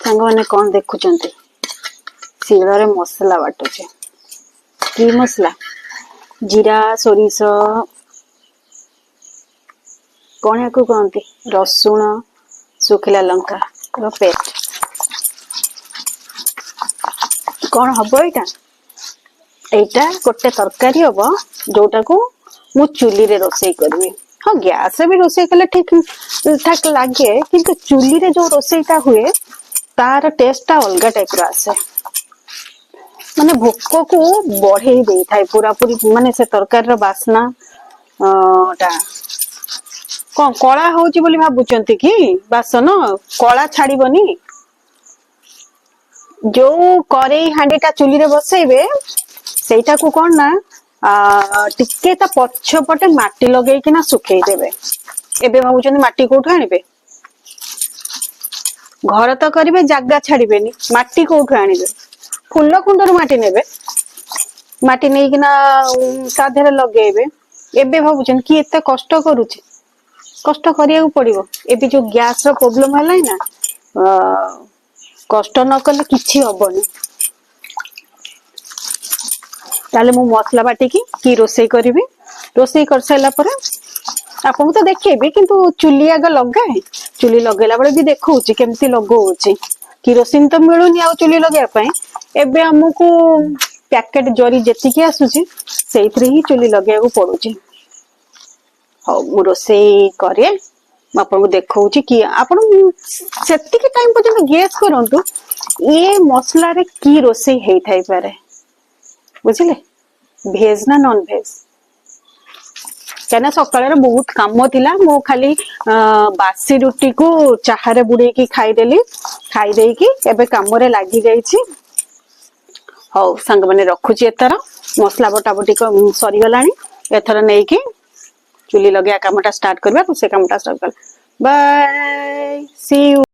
सांग मैंने कौन देखुचंती शिଳରେ मसला बाटुचे कि मसला जीरा सोरिष कौन या कहती रसुण सुखिला लंका पेस्ट कौन हम यहाँ गोटे तरकारी हम जोटा को मु चुली रे रोसई करबी। हाँ गैस रे भी रोसई कले ठीक ठाक लगे किंतु चुली रे जो रोसईटा हुए तार टेस्टा अलग टाइप आसे माने भोक को बढ़े दे थाए पूरा पूरी माने से तरकारी रो बास्ना टा कौन कला होची बोली भाबुचंती कि बासन कला छाड़ीबनी जो करेई हांडीटा चुली रे बसैबे सेटा को कौन ना टिके ता पछपटे माटी लगे कि ना सुखई देबे। एबे भाबुचंती माटी कोठु आनिबे घर तो करिवे जागा छाड़ीबेनी माटी कोठु आनिबे फुल कुंडर माटी नेबे माटी नै कि ना साधेरे लगेबे। एबे भाबुचन कि एते कष्ट करूची कष्ट करिया पड़िबो एबे जो गैस रो प्रॉब्लम हलाई ना कष्ट न कले किछि हबनी। ताले मु मसला बाटी की रोसई करिवि रोसई कर साइला परे आपन तो देखेबे किंतु चुली आग लगाए चुली लगेला बळे भी देखौची केमती लगौची किरोसिन तो मिलुनी आ चुली लगे पई एबे हमकु पैकेट जरी जेतिकी आसुची सेइथरे ही चुली लगे को पड़ुची। हो मु रोसई करे आपन को देखौची कि आपन सेतिकी टाइम पर्यंत गेस करंतु ए मसला रे की रोसई हेई थाई पारे बुझिले भेज ना नॉन भेज क्या सकाळ बहुत काम थिला मो खाली बासी रुटी को चाहारे बुड़े की खाईदेली खाई की एबे काम रे लागी जाईची। हौ संग माने रखुची एतर मसला बटा बटी सरी गलानी एथर नै की चुली लगे कामटा स्टार्ट करबा से कामटा स्टार्ट कर बाय सी यू।